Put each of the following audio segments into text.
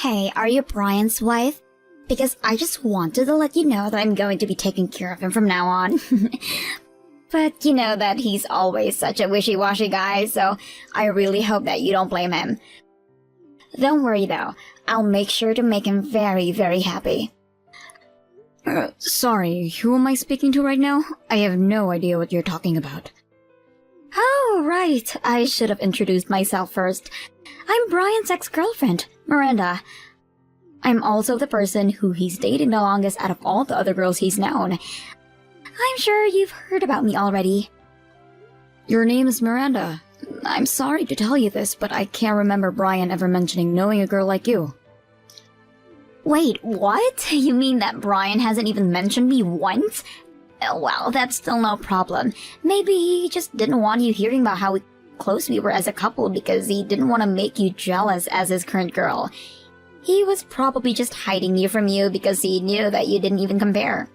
Hey, are you Brian's wife? Because I just wanted to let you know that I'm going to be taking care of him from now on. But you know that he's always such a wishy-washy guy, so I really hope that you don't blame him. Don't worry though, I'll make sure to make him very, very happy. Sorry, who am I speaking to right now? I have no idea what you're talking about. Oh, right, I should have introduced myself first. I'm Brian's ex-girlfriend, Miranda. I'm also the person who he's dated the longest out of all the other girls he's known. I'm sure you've heard about me already. Your name is Miranda. I'm sorry to tell you this, but I can't remember Brian ever mentioning knowing a girl like you. Wait, what? You mean that Brian hasn't even mentioned me once? Well, that's still no problem. Maybe he just didn't want you hearing about how close we were as a couple because he didn't want to make you jealous as his current girl. He was probably just hiding you from you because he knew that you didn't even compare.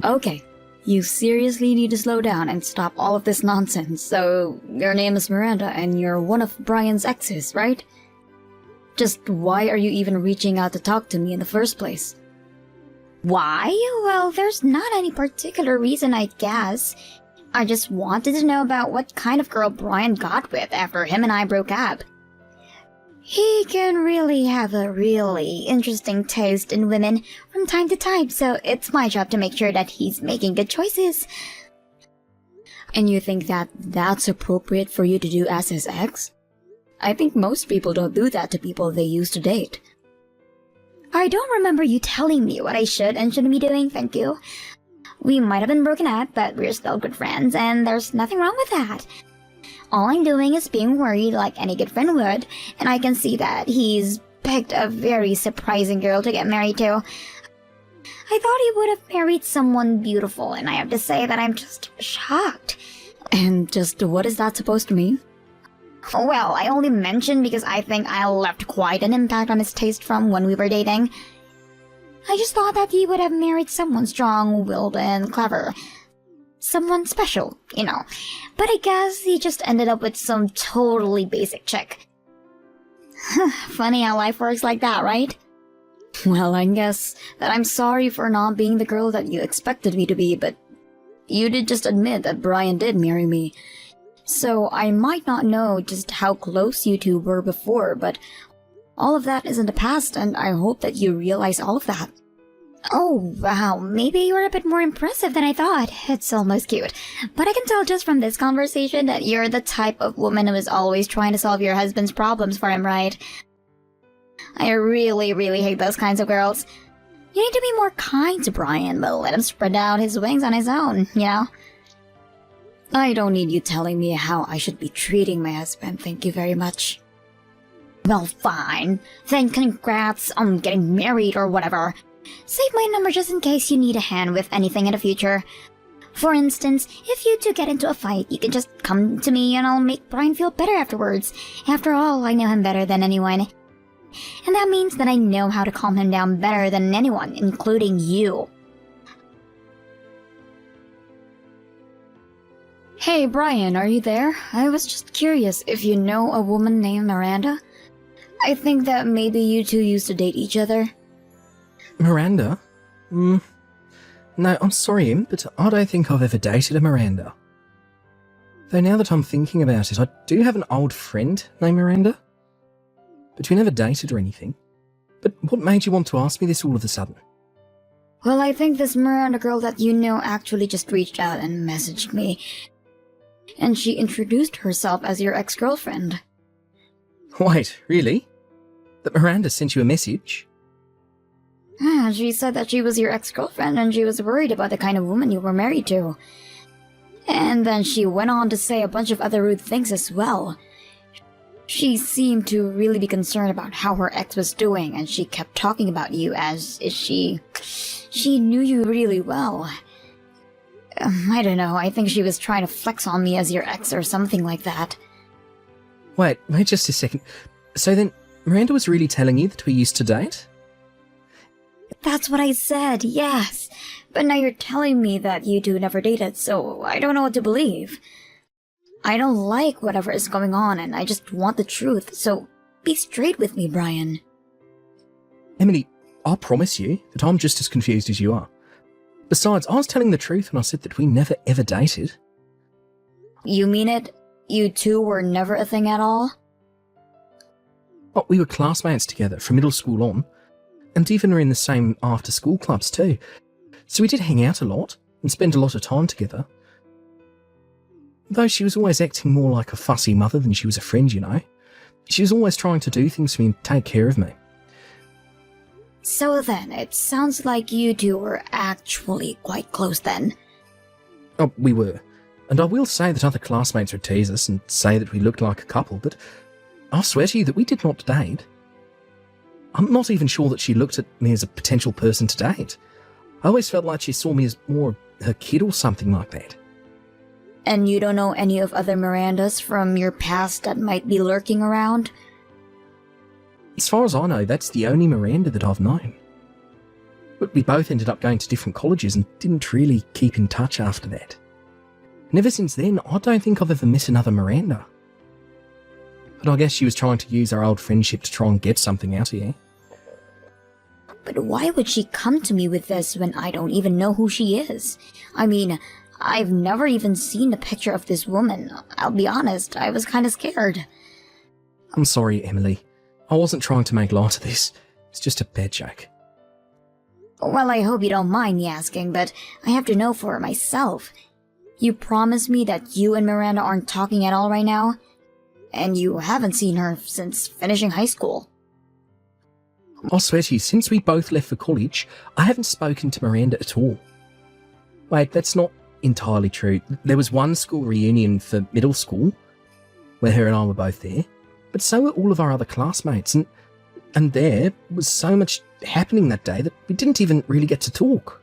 Okay, you seriously need to slow down and stop all of this nonsense. So, your name is Miranda and you're one of Brian's exes, right? Just why are you even reaching out to talk to me in the first place? Why? Well, there's not any particular reason, I guess. I just wanted to know about what kind of girl Brian got with after him and I broke up. He can really have a really interesting taste in women from time to time, so it's my job to make sure that he's making good choices. And you think that that's appropriate for you to do as his ex? I think most people don't do that to people they used to date. I don't remember you telling me what I should and shouldn't be doing, thank you. We might have been broken up, but we're still good friends, and there's nothing wrong with that. All I'm doing is being worried like any good friend would, and I can see that he's picked a very surprising girl to get married to. I thought he would have married someone beautiful, and I have to say that I'm just shocked. And just what is that supposed to mean? Well, I only mentioned because I think I left quite an impact on his taste from when we were dating. I just thought that he would have married someone strong-willed and clever. Someone special, you know. But I guess he just ended up with some totally basic chick. Funny how life works like that, right? Well, I guess that I'm sorry for not being the girl that you expected me to be, but you did just admit that Brian did marry me. So I might not know just how close you two were before, but all of that is in the past, and I hope that you realize all of that. Oh, wow, maybe you're a bit more impressive than I thought. It's almost cute. But I can tell just from this conversation that you're the type of woman who is always trying to solve your husband's problems for him, right? I really, really hate those kinds of girls. You need to be more kind to Brian, but let him spread out his wings on his own, you know? I don't need you telling me how I should be treating my husband, thank you very much. Well, fine. Then congrats on getting married or whatever. Save my number just in case you need a hand with anything in the future. For instance, if you two get into a fight, you can just come to me and I'll make Brian feel better afterwards. After all, I know him better than anyone. And that means that I know how to calm him down better than anyone, including you. Hey Brian, are you there? I was just curious if you know a woman named Miranda. I think that maybe you two used to date each other. Miranda? No, I'm sorry, Im, but I don't think I've ever dated a Miranda. Though now that I'm thinking about it, I do have an old friend named Miranda. But we never dated or anything. But what made you want to ask me this all of a sudden? Well, I think this Miranda girl that you know actually just reached out and messaged me. And she introduced herself as your ex-girlfriend. Wait, really? That Miranda sent you a message? She said that she was your ex-girlfriend and she was worried about the kind of woman you were married to. And then she went on to say a bunch of other rude things as well. She seemed to really be concerned about how her ex was doing, and she kept talking about you as if she knew you really well. I don't know, I think she was trying to flex on me as your ex or something like that. Wait just a second. So then, Miranda was really telling you that we used to date? That's what I said, yes. But now you're telling me that you two never dated, so I don't know what to believe. I don't like whatever is going on, and I just want the truth, so be straight with me, Brian. Emily, I promise you that I'm just as confused as you are. Besides, I was telling the truth when I said that we never ever dated. You mean it? You two were never a thing at all? Oh, we were classmates together from middle school on, and even were in the same after-school clubs too. So we did hang out a lot and spend a lot of time together. Though she was always acting more like a fussy mother than she was a friend, you know. She was always trying to do things for me and take care of me. So then, it sounds like you two were actually quite close then. Oh, we were. And I will say that other classmates would tease us and say that we looked like a couple, but I swear to you that we did not date. I'm not even sure that she looked at me as a potential person to date. I always felt like she saw me as more her kid or something like that. And you don't know any of other Mirandas from your past that might be lurking around? As far as I know, that's the only Miranda that I've known. But we both ended up going to different colleges and didn't really keep in touch after that. And ever since then, I don't think I've ever met another Miranda. But I guess she was trying to use our old friendship to try and get something out of you. But why would she come to me with this when I don't even know who she is? I mean, I've never even seen a picture of this woman. I'll be honest, I was kinda scared. I'm sorry, Emily. I wasn't trying to make light of this. It's just a bad joke. Well, I hope you don't mind me asking, but I have to know for myself. You promise me that you and Miranda aren't talking at all right now? And you haven't seen her since finishing high school. I swear to you, since we both left for college, I haven't spoken to Miranda at all. Wait, that's not entirely true. There was one school reunion for middle school, where her and I were both there, but so were all of our other classmates, and there was so much happening that day that we didn't even really get to talk.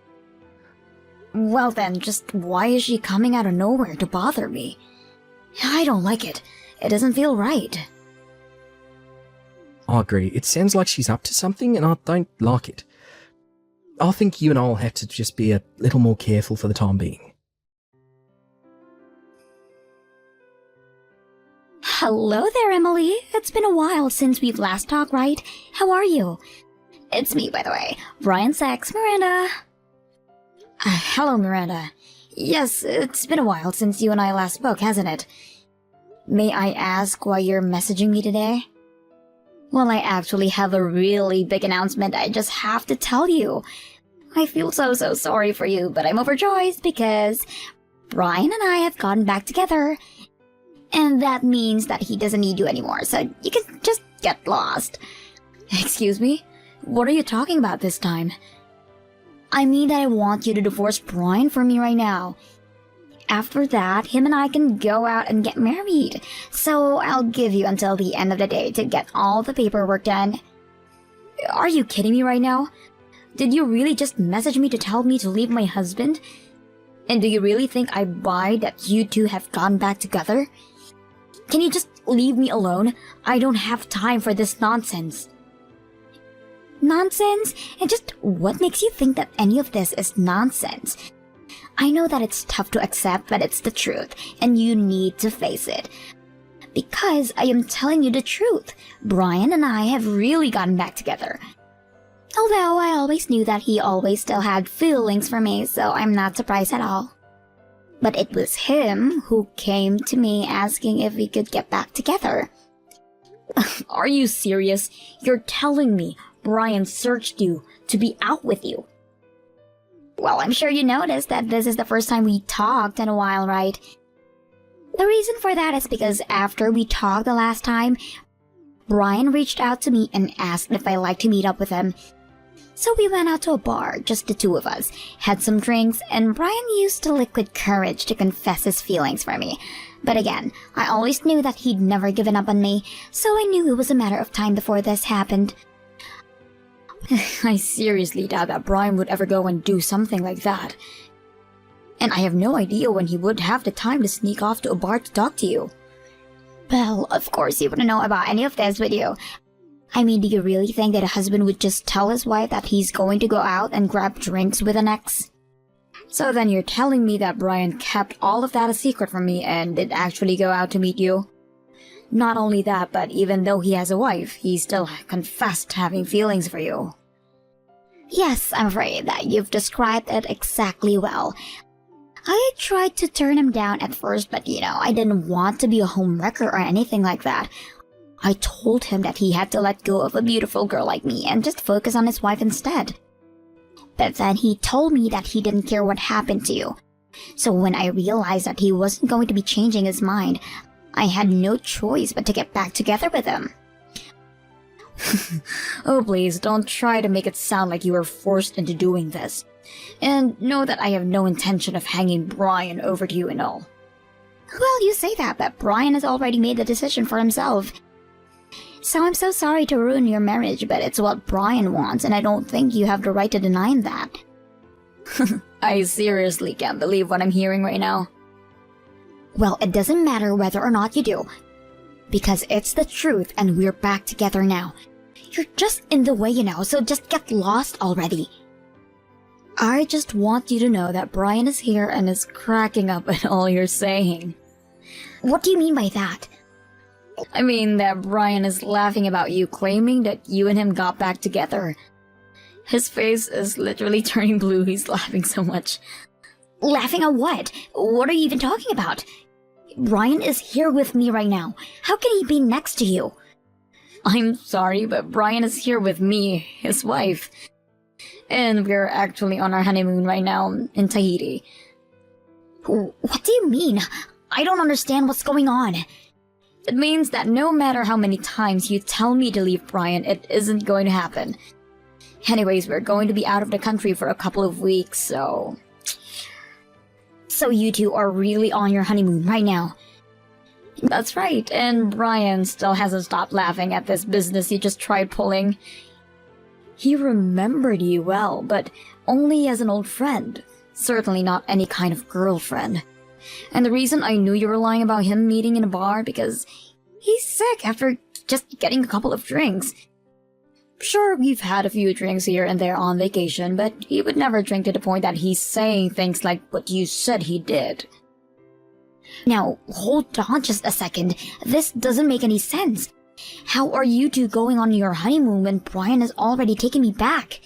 Well then, just why is she coming out of nowhere to bother me? I don't like it. It doesn't feel right. I agree. It sounds like she's up to something, and I don't like it. I think you and I will have to just be a little more careful for the time being. Hello there, Emily. It's been a while since we've last talked, right? How are you? It's me, by the way, Brian's ex, Miranda. Hello, Miranda. Yes, it's been a while since you and I last spoke, hasn't it? May I ask why you're messaging me today? Well, I actually have a really big announcement I just have to tell you. I feel so sorry for you, but I'm overjoyed because Brian and I have gotten back together. And that means that he doesn't need you anymore, so you can just get lost. Excuse me? What are you talking about this time? I mean that I want you to divorce Brian for me right now. After that, him and I can go out and get married. So I'll give you until the end of the day to get all the paperwork done. Are you kidding me right now? Did you really just message me to tell me to leave my husband? And do you really think I buy that you two have gone back together? Can you just leave me alone? I don't have time for this nonsense. Nonsense? And just what makes you think that any of this is nonsense? I know that it's tough to accept, but it's the truth, and you need to face it. Because I am telling you the truth, Brian and I have really gotten back together. Although I always knew that he always still had feelings for me, so I'm not surprised at all. But it was him who came to me asking if we could get back together. Are you serious? You're telling me Brian searched you to be out with you? Well, I'm sure you noticed that this is the first time we talked in a while, right? The reason for that is because after we talked the last time, Brian reached out to me and asked if I'd like to meet up with him. So we went out to a bar, just the two of us, had some drinks, and Brian used the liquid courage to confess his feelings for me. But again, I always knew that he'd never given up on me, so I knew it was a matter of time before this happened. I seriously doubt that Brian would ever go and do something like that. And I have no idea when he would have the time to sneak off to a bar to talk to you. Well, of course he wouldn't know about any of this, would you? I mean, do you really think that a husband would just tell his wife that he's going to go out and grab drinks with an ex? So then you're telling me that Brian kept all of that a secret from me and did actually go out to meet you? Not only that, but even though he has a wife, he still confessed having feelings for you. Yes, I'm afraid that you've described it exactly well. I tried to turn him down at first, but I didn't want to be a homewrecker or anything like that. I told him that he had to let go of a beautiful girl like me and just focus on his wife instead. But then he told me that he didn't care what happened to you. So when I realized that he wasn't going to be changing his mind, I had no choice but to get back together with him. Oh, please, don't try to make it sound like you were forced into doing this. And know that I have no intention of hanging Brian over to you and all. Well, you say that, but Brian has already made the decision for himself. So I'm so sorry to ruin your marriage, but it's what Brian wants, and I don't think you have the right to deny him that. I seriously can't believe what I'm hearing right now. Well, it doesn't matter whether or not you do, because it's the truth and we're back together now. You're just in the way, so just get lost already. I just want you to know that Brian is here and is cracking up at all you're saying. What do you mean by that? I mean that Brian is laughing about you claiming that you and him got back together. His face is literally turning blue, he's laughing so much. Laughing at what? What are you even talking about? Brian is here with me right now. How can he be next to you? I'm sorry, but Brian is here with me, his wife. And we're actually on our honeymoon right now in Tahiti. What do you mean? I don't understand what's going on. It means that no matter how many times you tell me to leave Brian, it isn't going to happen. Anyways, we're going to be out of the country for a couple of weeks, so... So you two are really on your honeymoon right now? That's right, and Brian still hasn't stopped laughing at this business you just tried pulling. He remembered you well, but only as an old friend. Certainly not any kind of girlfriend. And the reason I knew you were lying about him meeting in a bar because he's sick after just getting a couple of drinks. Sure, we've had a few drinks here and there on vacation, but he would never drink to the point that he's saying things like what you said he did. Now, hold on just a second. This doesn't make any sense. How are you two going on your honeymoon when Brian has already taken me back?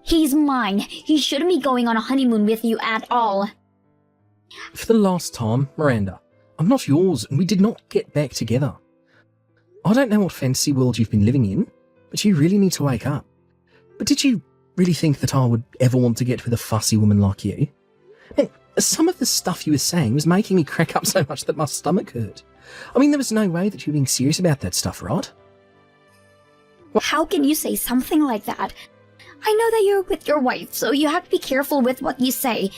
He's mine. He shouldn't be going on a honeymoon with you at all. For the last time, Miranda, I'm not yours and we did not get back together. I don't know what fantasy world you've been living in, but you really need to wake up. But did you really think that I would ever want to get with a fussy woman like you? And some of the stuff you were saying was making me crack up so much that my stomach hurt. I mean, there was no way that you were being serious about that stuff, right? How can you say something like that? I know that you're with your wife, so you have to be careful with what you say.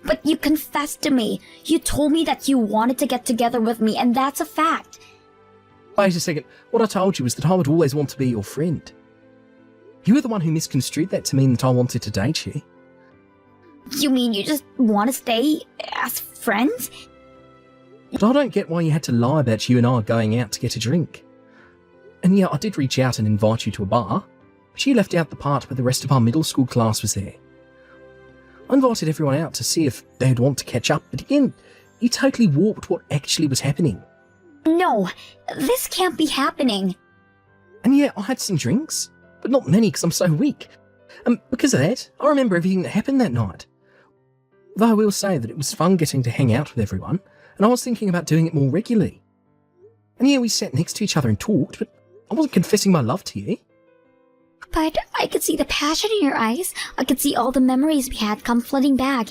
But you confessed to me. You told me that you wanted to get together with me, and that's a fact. Wait a second. What I told you was that I would always want to be your friend. You were the one who misconstrued that to mean that I wanted to date you. You mean you just want to stay as friends? But I don't get why you had to lie about you and I going out to get a drink. And yeah, I did reach out and invite you to a bar, but you left out the part where the rest of our middle school class was there. I invited everyone out to see if they'd want to catch up, but again, you totally warped what actually was happening. No, this can't be happening. And yeah, I had some drinks, but not many because I'm so weak. And because of that, I remember everything that happened that night. Though I will say that it was fun getting to hang out with everyone, and I was thinking about doing it more regularly. And yeah, we sat next to each other and talked, but I wasn't confessing my love to you. But I could see the passion in your eyes. I could see all the memories we had come flooding back.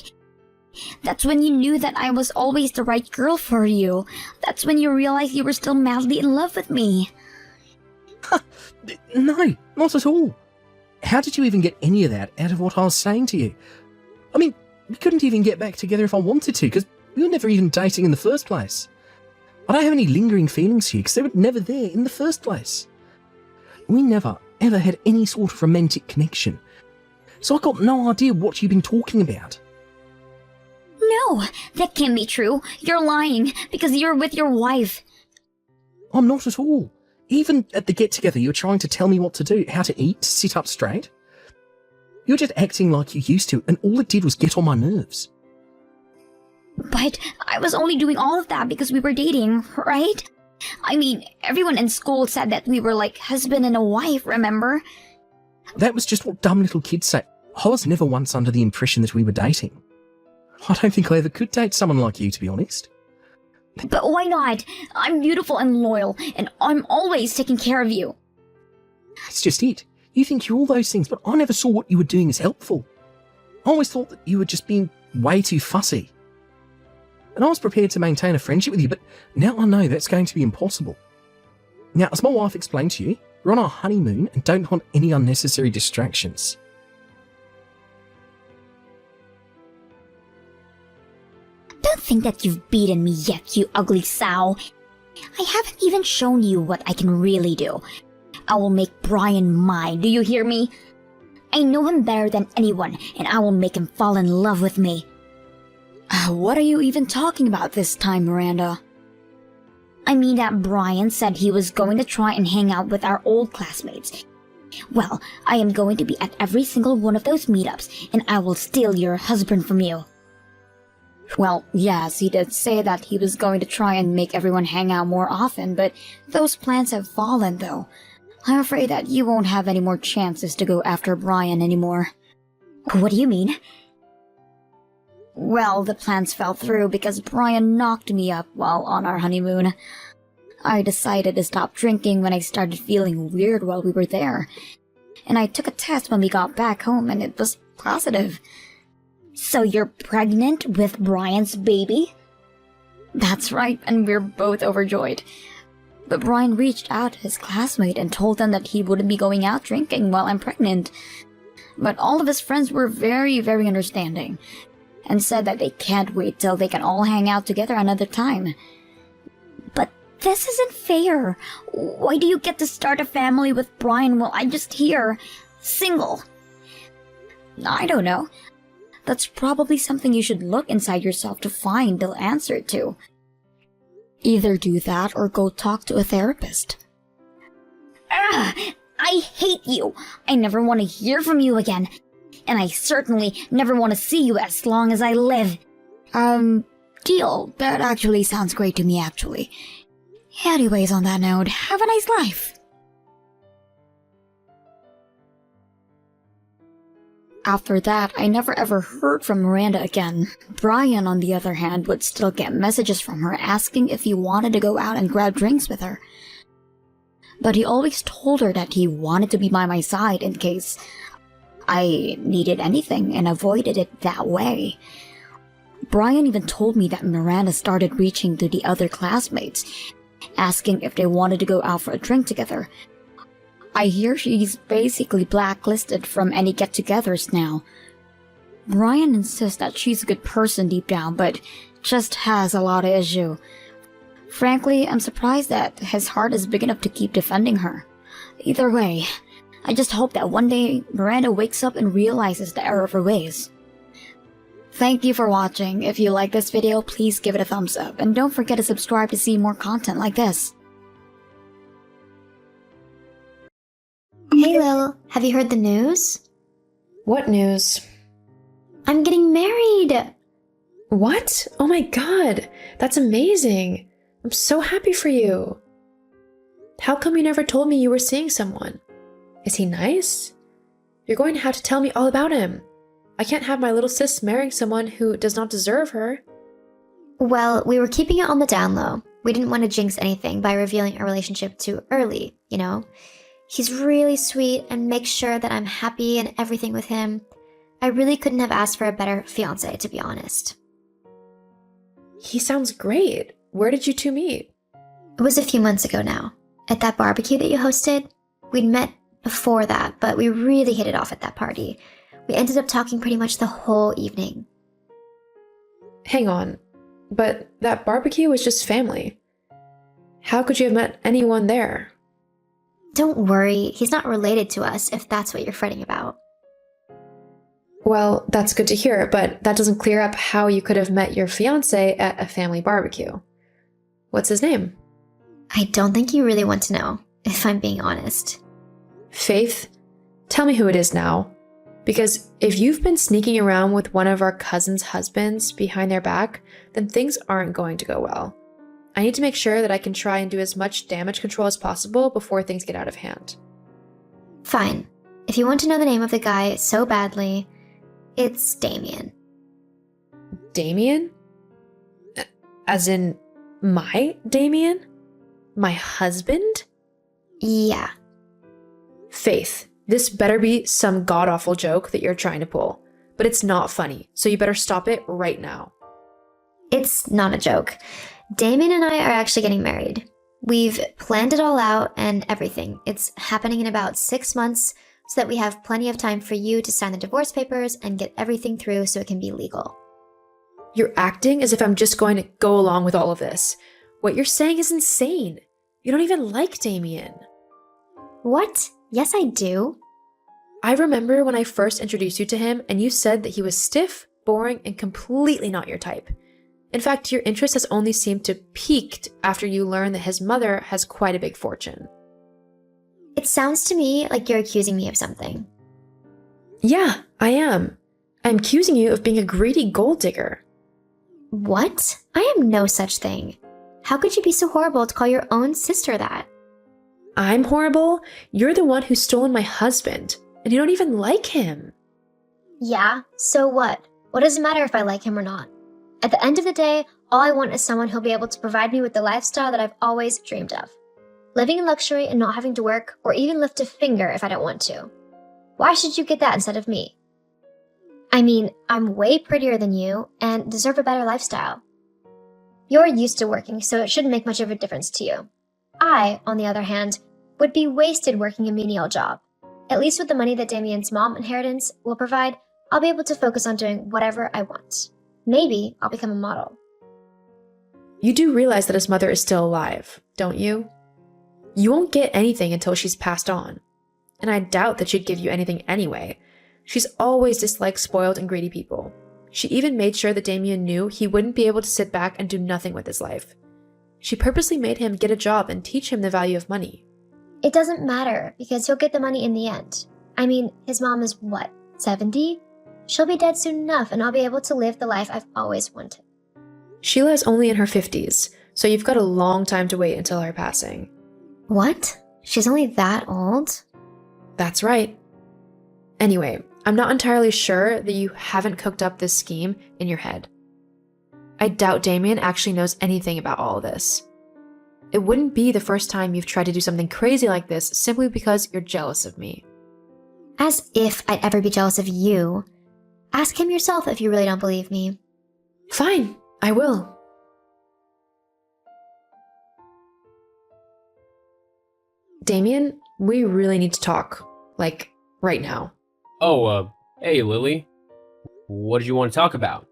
That's when you knew that I was always the right girl for you. That's when you realized you were still madly in love with me. No, not at all. How did you even get any of that out of what I was saying to you? I mean, we couldn't even get back together if I wanted to, because we were never even dating in the first place. I don't have any lingering feelings here, because they were never there in the first place. We never, ever had any sort of romantic connection. So I got no idea what you've been talking about. No, that can't be true. You're lying, because you're with your wife. I'm not at all. Even at the get-together, you were trying to tell me what to do, how to eat, to sit up straight. You were just acting like you used to, and all it did was get on my nerves. But I was only doing all of that because we were dating, right? I mean, everyone in school said that we were like husband and a wife, remember? That was just what dumb little kids say. I was never once under the impression that we were dating. I don't think I ever could date someone like you, to be honest. But why not? I'm beautiful and loyal, and I'm always taking care of you. That's just it. You think you're all those things, but I never saw what you were doing as helpful. I always thought that you were just being way too fussy. And I was prepared to maintain a friendship with you, but now I know that's going to be impossible. Now, as my wife explained to you, we're on our honeymoon and don't want any unnecessary distractions. Don't think that you've beaten me yet, you ugly sow. I haven't even shown you what I can really do. I will make Brian mine, do you hear me? I know him better than anyone, and I will make him fall in love with me. What are you even talking about this time, Miranda? I mean that Brian said he was going to try and hang out with our old classmates. Well, I am going to be at every single one of those meetups, and I will steal your husband from you. Well, yes, he did say that he was going to try and make everyone hang out more often, but those plans have fallen, though. I'm afraid that you won't have any more chances to go after Brian anymore. What do you mean? Well, the plans fell through because Brian knocked me up while on our honeymoon. I decided to stop drinking when I started feeling weird while we were there. And I took a test when we got back home and it was positive. So you're pregnant with Brian's baby? That's right, and we're both overjoyed. But Brian reached out to his classmate and told them that he wouldn't be going out drinking while I'm pregnant. But all of his friends were very, very understanding, and said that they can't wait till they can all hang out together another time. But this isn't fair. Why do you get to start a family with Brian while I'm just here, single? I don't know. That's probably something you should look inside yourself to find the answer to. Either do that or go talk to a therapist. Ugh, I hate you. I never want to hear from you again. And I certainly never want to see you as long as I live. Deal. That actually sounds great to me, actually. Anyways, on that note, have a nice life. After that, I never ever heard from Miranda again. Brian, on the other hand, would still get messages from her asking if he wanted to go out and grab drinks with her. But he always told her that he wanted to be by my side in case I needed anything and avoided it that way. Brian even told me that Miranda started reaching to the other classmates, asking if they wanted to go out for a drink together. I hear she's basically blacklisted from any get-togethers now. Brian insists that she's a good person deep down, but just has a lot of issue. Frankly, I'm surprised that his heart is big enough to keep defending her. Either way, I just hope that one day Miranda wakes up and realizes the error of her ways. Thank you for watching. If you like this video, please give it a thumbs up, and don't forget to subscribe to see more content like this. Hey Lil, have you heard the news? What news? I'm getting married! What? Oh my god, that's amazing. I'm so happy for you. How come you never told me you were seeing someone? Is he nice? You're going to have to tell me all about him. I can't have my little sis marrying someone who does not deserve her. Well, we were keeping it on the down low. We didn't want to jinx anything by revealing our relationship too early, you know? He's really sweet and makes sure that I'm happy and everything with him. I really couldn't have asked for a better fiancé, to be honest. He sounds great. Where did you two meet? It was a few months ago now, at that barbecue that you hosted. We'd met before that, but we really hit it off at that party. We ended up talking pretty much the whole evening. Hang on, but that barbecue was just family. How could you have met anyone there? Don't worry, he's not related to us if that's what you're fretting about. Well, that's good to hear, but that doesn't clear up how you could have met your fiancé at a family barbecue. What's his name? I don't think you really want to know, if I'm being honest. Faith, tell me who it is now. Because if you've been sneaking around with one of our cousins' husbands behind their back, then things aren't going to go well. I need to make sure that I can try and do as much damage control as possible before things get out of hand. Fine. If you want to know the name of the guy so badly, it's Damien. Damien? As in, my Damien? My husband? Yeah. Faith, this better be some god-awful joke that you're trying to pull. But it's not funny, so you better stop it right now. It's not a joke. Damien and I are actually getting married. We've planned it all out and everything. It's happening in about 6 months so that we have plenty of time for you to sign the divorce papers and get everything through so it can be legal. You're acting as if I'm just going to go along with all of this. What you're saying is insane. You don't even like Damien. What? Yes, I do. I remember when I first introduced you to him and you said that he was stiff, boring, and completely not your type. In fact, your interest has only seemed to peaked after you learned that his mother has quite a big fortune. It sounds to me like you're accusing me of something. Yeah, I am. I'm accusing you of being a greedy gold digger. What? I am no such thing. How could you be so horrible to call your own sister that? I'm horrible? You're the one who's stolen my husband, and you don't even like him. Yeah, so what? What does it matter if I like him or not? At the end of the day, all I want is someone who'll be able to provide me with the lifestyle that I've always dreamed of. Living in luxury and not having to work or even lift a finger if I don't want to. Why should you get that instead of me? I mean, I'm way prettier than you and deserve a better lifestyle. You're used to working, so it shouldn't make much of a difference to you. I, on the other hand, would be wasted working a menial job. At least with the money that Damien's mom inheritance will provide, I'll be able to focus on doing whatever I want. Maybe I'll become a model. You do realize that his mother is still alive, don't you? You won't get anything until she's passed on. And I doubt that she'd give you anything anyway. She's always disliked spoiled and greedy people. She even made sure that Damien knew he wouldn't be able to sit back and do nothing with his life. She purposely made him get a job and teach him the value of money. It doesn't matter, because he'll get the money in the end. I mean, his mom is what, 70? She'll be dead soon enough, and I'll be able to live the life I've always wanted. Sheila is only in her 50s, so you've got a long time to wait until her passing. What? She's only that old? That's right. Anyway, I'm not entirely sure that you haven't cooked up this scheme in your head. I doubt Damien actually knows anything about all of this. It wouldn't be the first time you've tried to do something crazy like this simply because you're jealous of me. As if I'd ever be jealous of you. Ask him yourself if you really don't believe me. Fine, I will. Damien, we really need to talk. Like, right now. Oh, hey, Lily. What did you want to talk about?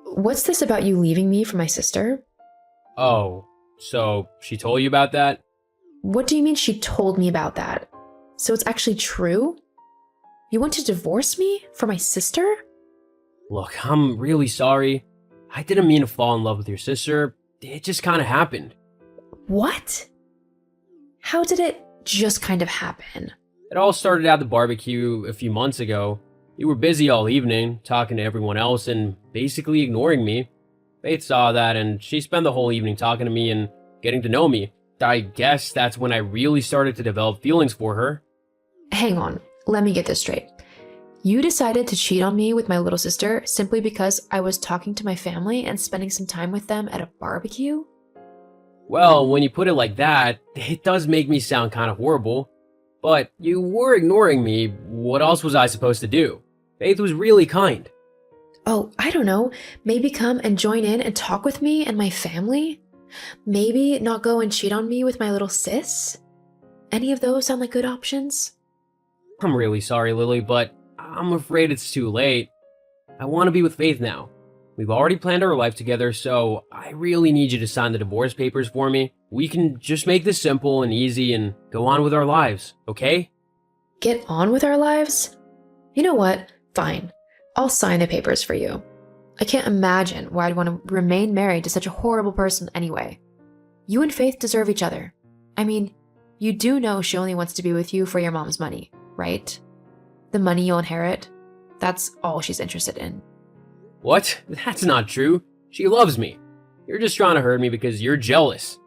What's this about you leaving me for my sister? Oh, so she told you about that? What do you mean she told me about that? So it's actually true? You want to divorce me for my sister? Look, I'm really sorry. I didn't mean to fall in love with your sister. It just kind of happened. What? How did it just kind of happen? It all started at the barbecue a few months ago. You were busy all evening, talking to everyone else and basically ignoring me. Faith saw that and she spent the whole evening talking to me and getting to know me. I guess that's when I really started to develop feelings for her. Hang on, let me get this straight. You decided to cheat on me with my little sister simply because I was talking to my family and spending some time with them at a barbecue? Well, when you put it like that, it does make me sound kind of horrible. But you were ignoring me. What else was I supposed to do? Faith was really kind. Oh, I don't know. Maybe come and join in and talk with me and my family? Maybe not go and cheat on me with my little sis? Any of those sound like good options? I'm really sorry, Lily, but I'm afraid it's too late. I want to be with Faith now. We've already planned our life together, so I really need you to sign the divorce papers for me. We can just make this simple and easy and go on with our lives, okay? Get on with our lives? You know what? Fine. I'll sign the papers for you. I can't imagine why I'd want to remain married to such a horrible person anyway. You and Faith deserve each other. I mean, you do know she only wants to be with you for your mom's money, right? The money you'll inherit, that's all she's interested in. What? That's not true. She loves me. You're just trying to hurt me because you're jealous.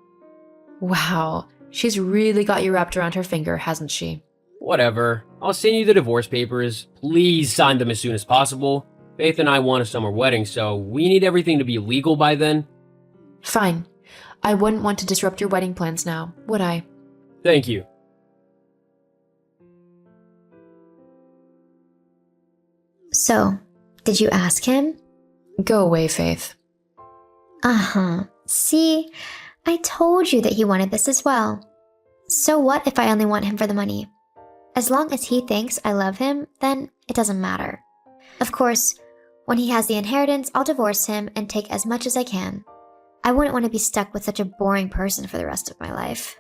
Wow, she's really got you wrapped around her finger, hasn't she? Whatever. I'll send you the divorce papers. Please sign them as soon as possible. Faith and I want a summer wedding, so we need everything to be legal by then. Fine. I wouldn't want to disrupt your wedding plans now, would I? Thank you. So, did you ask him? Go away, Faith. Uh-huh. See, I told you that he wanted this as well. So what if I only want him for the money? As long as he thinks I love him, then it doesn't matter. Of course, when he has the inheritance, I'll divorce him and take as much as I can. I wouldn't want to be stuck with such a boring person for the rest of my life.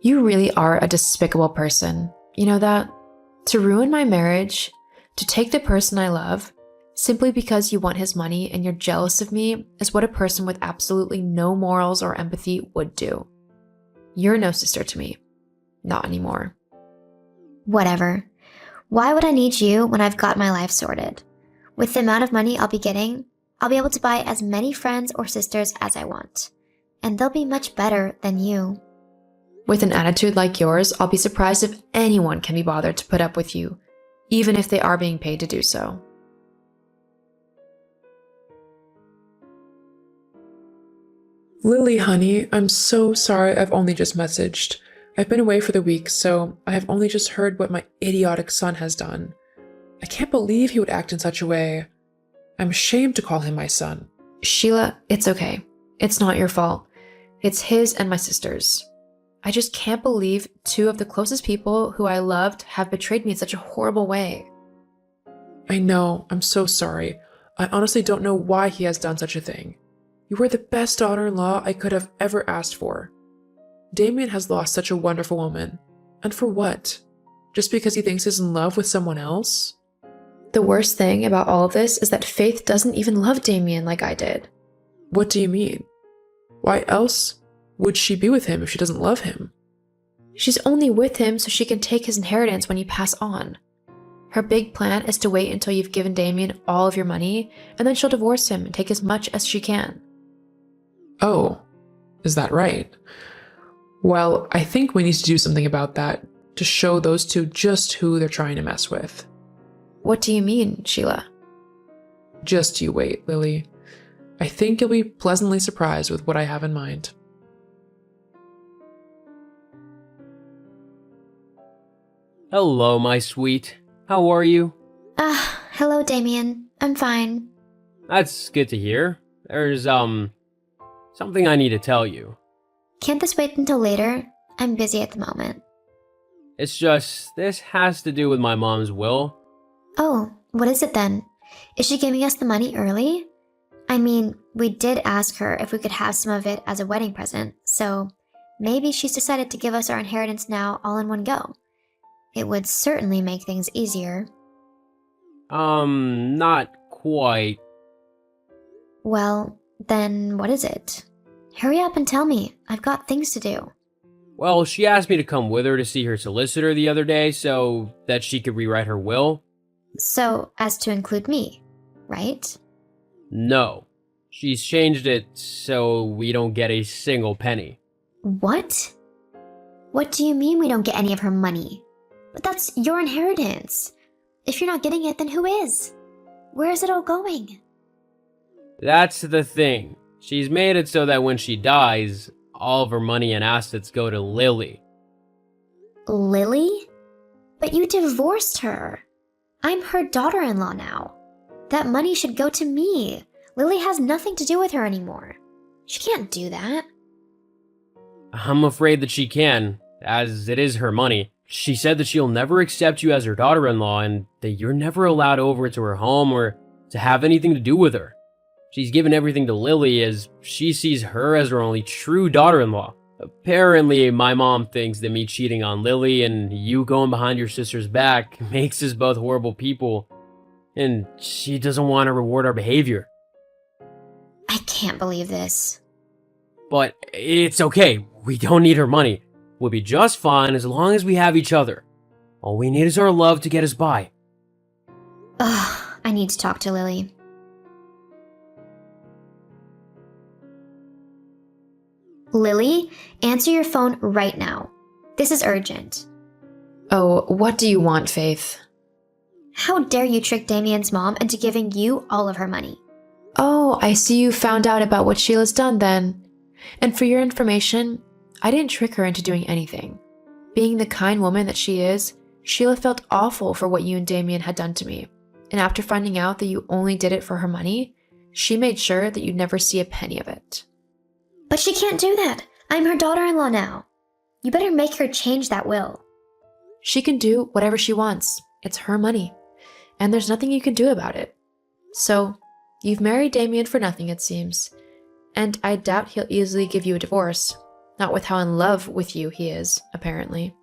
You really are a despicable person. You know that? To ruin my marriage, to take the person I love, simply because you want his money and you're jealous of me is what a person with absolutely no morals or empathy would do. You're no sister to me. Not anymore. Whatever. Why would I need you when I've got my life sorted? With the amount of money I'll be getting, I'll be able to buy as many friends or sisters as I want. And they'll be much better than you. With an attitude like yours, I'll be surprised if anyone can be bothered to put up with you, even if they are being paid to do so. Lily, honey, I'm so sorry I've only just messaged. I've been away for the week, so I have only just heard what my idiotic son has done. I can't believe he would act in such a way. I'm ashamed to call him my son. Sheila, it's okay. It's not your fault. It's his and my sister's. I just can't believe two of the closest people who I loved have betrayed me in such a horrible way. I know, I'm so sorry. I honestly don't know why he has done such a thing. You were the best daughter-in-law I could have ever asked for. Damien has lost such a wonderful woman. And for what? Just because he thinks he's in love with someone else? The worst thing about all of this is that Faith doesn't even love Damien like I did. What do you mean? Why else would she be with him if she doesn't love him? She's only with him so she can take his inheritance when you pass on. Her big plan is to wait until you've given Damien all of your money, and then she'll divorce him and take as much as she can. Oh, is that right? Well, I think we need to do something about that to show those two just who they're trying to mess with. What do you mean, Sheila? Just you wait, Lily. I think you'll be pleasantly surprised with what I have in mind. Hello, my sweet. How are you? Hello, Damien. I'm fine. That's good to hear. There's, something I need to tell you. Can't this wait until later? I'm busy at the moment. It's just, this has to do with my mom's will. Oh, what is it then? Is she giving us the money early? I mean, we did ask her if we could have some of it as a wedding present, so maybe she's decided to give us our inheritance now all in one go. It would certainly make things easier. Not quite. Well, then what is it? Hurry up and tell me. I've got things to do. Well, she asked me to come with her to see her solicitor the other day so that she could rewrite her will. So, as to include me, right? No. She's changed it so we don't get a single penny. What? What do you mean we don't get any of her money? But that's your inheritance. If you're not getting it, then who is? Where is it all going? That's the thing. She's made it so that when she dies, all of her money and assets go to Lily. Lily? But you divorced her. I'm her daughter-in-law now. That money should go to me. Lily has nothing to do with her anymore. She can't do that. I'm afraid that she can, as it is her money. She said that she'll never accept you as her daughter-in-law and that you're never allowed over to her home or to have anything to do with her. She's given everything to Lily as she sees her as her only true daughter-in-law. Apparently, my mom thinks that me cheating on Lily and you going behind your sister's back makes us both horrible people, and she doesn't want to reward our behavior. I can't believe this. But it's okay. We don't need her money. We'll be just fine as long as we have each other. All we need is our love to get us by. Ugh, I need to talk to Lily. Lily, answer your phone right now. This is urgent. Oh, what do you want, Faith? How dare you trick Damien's mom into giving you all of her money? Oh, I see you found out about what Sheila's done then. And for your information, I didn't trick her into doing anything. Being the kind woman that she is, Sheila felt awful for what you and Damien had done to me. And after finding out that you only did it for her money, she made sure that you'd never see a penny of it. But she can't do that. I'm her daughter-in-law now. You better make her change that will. She can do whatever she wants. It's her money. And there's nothing you can do about it. So, you've married Damien for nothing, it seems. And I doubt he'll easily give you a divorce. Not with how in love with you he is, apparently.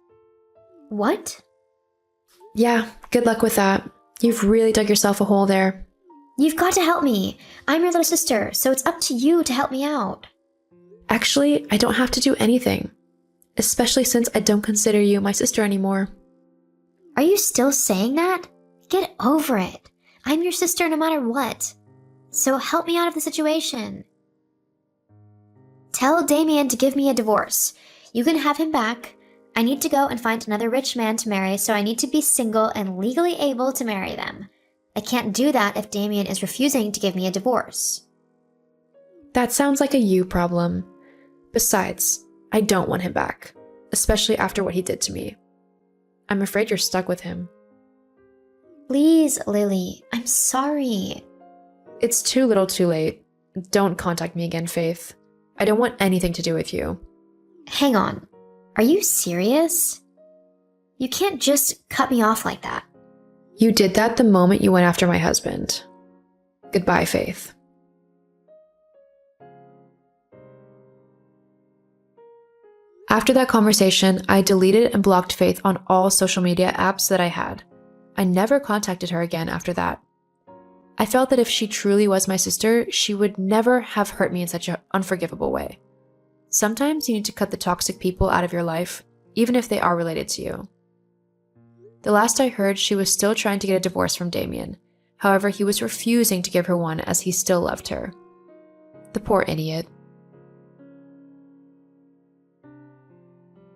What? Yeah, good luck with that. You've really dug yourself a hole there. You've got to help me. I'm your little sister, so it's up to you to help me out. Actually, I don't have to do anything. Especially since I don't consider you my sister anymore. Are you still saying that? Get over it. I'm your sister no matter what. So help me out of the situation. Tell Damien to give me a divorce. You can have him back. I need to go and find another rich man to marry, so I need to be single and legally able to marry them. I can't do that if Damien is refusing to give me a divorce. That sounds like a you problem. Besides, I don't want him back, especially after what he did to me. I'm afraid you're stuck with him. Please, Lily, I'm sorry. It's too little too late. Don't contact me again, Faith. I don't want anything to do with you. Hang on. Are you serious? You can't just cut me off like that. You did that the moment you went after my husband. Goodbye, Faith. After that conversation, I deleted and blocked Faith on all social media apps that I had. I never contacted her again after that. I felt that if she truly was my sister, she would never have hurt me in such an unforgivable way. Sometimes you need to cut the toxic people out of your life, even if they are related to you. The last I heard, she was still trying to get a divorce from Damien. However, he was refusing to give her one as he still loved her. The poor idiot.